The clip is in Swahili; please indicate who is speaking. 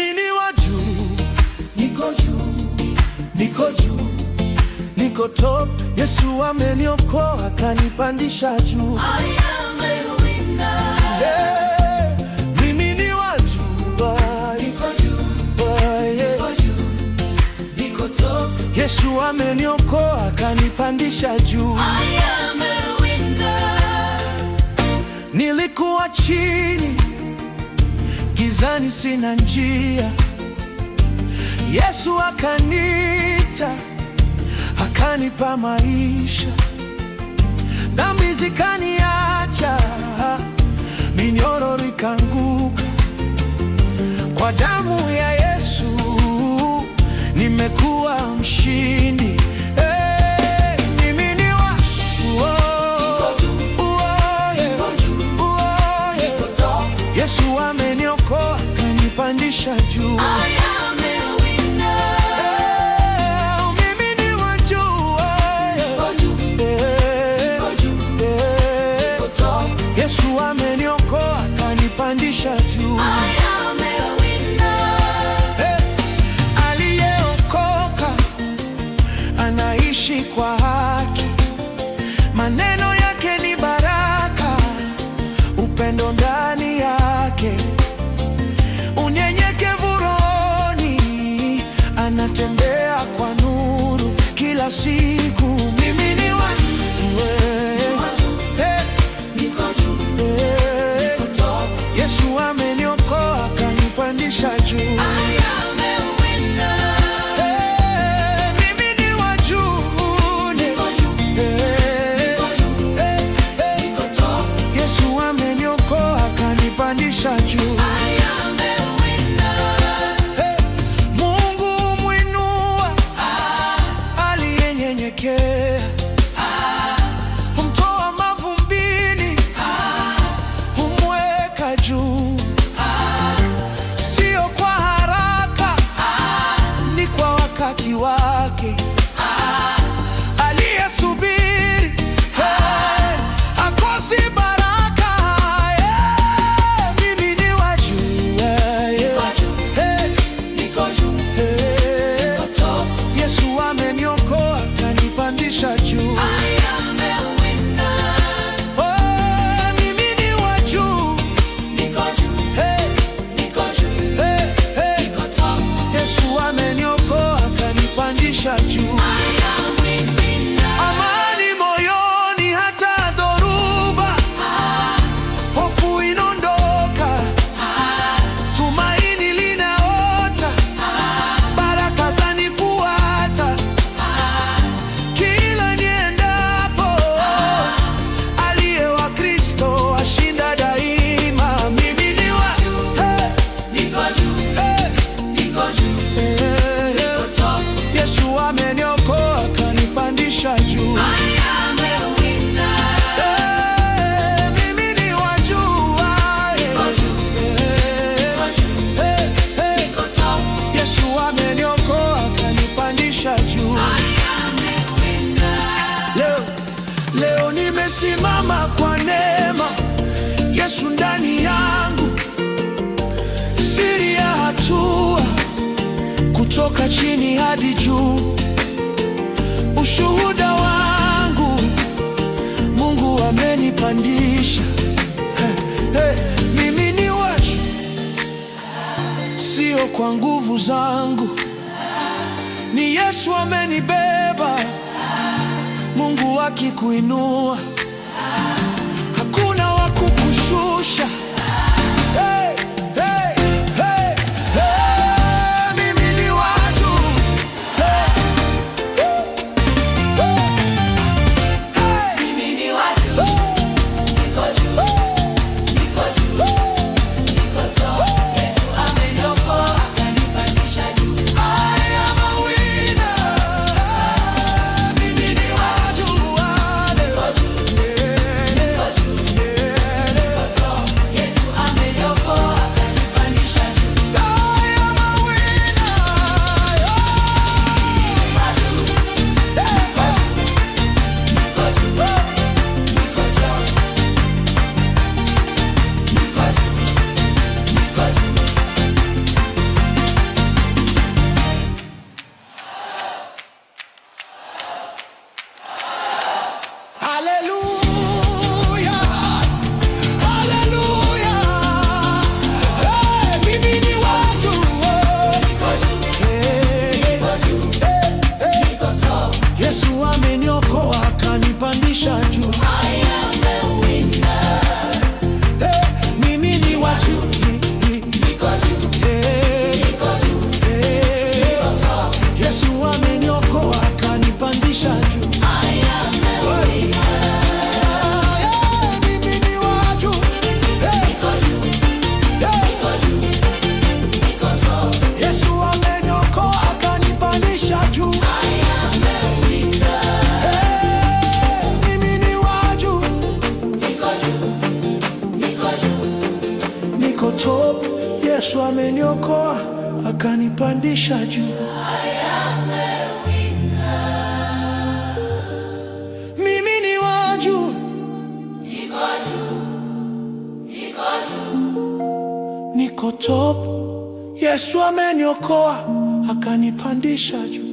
Speaker 1: Mimi ni wa juu, niko juu, niko juu, niko top. Yesu ameniokoa akanipandisha juu.
Speaker 2: I am a winner.
Speaker 1: Yeah. Mimi ni wa juu,
Speaker 2: Niko juu, niko juu, niko top.
Speaker 1: Yesu ameniokoa akanipandisha juu.
Speaker 2: I am a winner.
Speaker 1: Nilikuwa chini gizani, sina njia. Yesu akanita, akanipa maisha. Dhambi zikaniacha, minyororo ikaanguka. Kwa damu ya Yesu nimekuwa mshindi. Mimi ni wa Yesu ameniokoa akanipandisha juu.
Speaker 2: I am a winner.
Speaker 1: Mimi ni wa juu,
Speaker 2: Niko juu, niko juu, niko top.
Speaker 1: Yesu ameniokoa akanipandisha juu.
Speaker 2: I am a winner.
Speaker 1: Aliyeokoka anaishi kwa haki, maneno yake ni baraka, upendo ndani yake, unyenyekevu rohoni, anatembea kwa nuru kila siku. Mimi ni wa
Speaker 2: Niko juu, niko top.
Speaker 1: Yesu ameniokoa akanipandisha juu.
Speaker 2: I am a winner.
Speaker 1: Mimi ni wa juu,
Speaker 2: Niko juu, niko juu, niko top.
Speaker 1: Yesu ameniokoa akanipandisha juu.
Speaker 2: I am a winner.
Speaker 1: Mungu mwinua aliyenyenyekea, humtoa mavumbini, humweka juu. Sio kwa haraka, ni kwa wakati wake. Aliyesubiri hakosi baraka. Mimi ni wa juu,
Speaker 2: Niko juu, niko juu, niko top.
Speaker 1: Yesu ameniokoa akanipandisha juu.
Speaker 2: I am a winner.
Speaker 1: Mimi ni wa juu,
Speaker 2: Niko juu, niko juu, niko top.
Speaker 1: Yesu ameniokoa akanipandisha juu.
Speaker 2: I am a winner.
Speaker 1: Amani moyoni hata dhoruba, hofu inaondoka, tumaini linaota, baraka zanifuata kila niendapo. Aliye wa Kristo ashinda daima. Mimi ni wa
Speaker 2: Niko juu, niko juu, niko top.
Speaker 1: Yesu ameniokoa akanipandisha juu.
Speaker 2: I am a winner.
Speaker 1: Mimi ni wa juu,
Speaker 2: Niko juu, niko juu, niko top.
Speaker 1: Yesu ameniokoa akanipandisha juu.
Speaker 2: I am a winner.
Speaker 1: Leo nimesimama kwa neema, Yesu ndani yangu, siri ya hatua kutoka chini hadi juu. Ushuhuda wangu, Mungu amenipandisha. Mimi ni wa juu, sio kwa nguvu zangu, ni Yesu amenibeba. Mungu akikuinua hakuna wa kukushusha. Hey, hey, hey, hey, mimi ni wa juu. Hey, hey, hey.
Speaker 2: Mimi ni wa juu, niko juu, niko juu, niko top. Yesu ameniokoa akanipandisha juu.
Speaker 1: I am a winner. Mimi ni wa juu,
Speaker 2: Niko juu, niko juu, niko top.
Speaker 1: ameniokoa akanipandisha juu. Mimi ni wa juu, niko top. Yesu ameniokoa akanipandisha juu.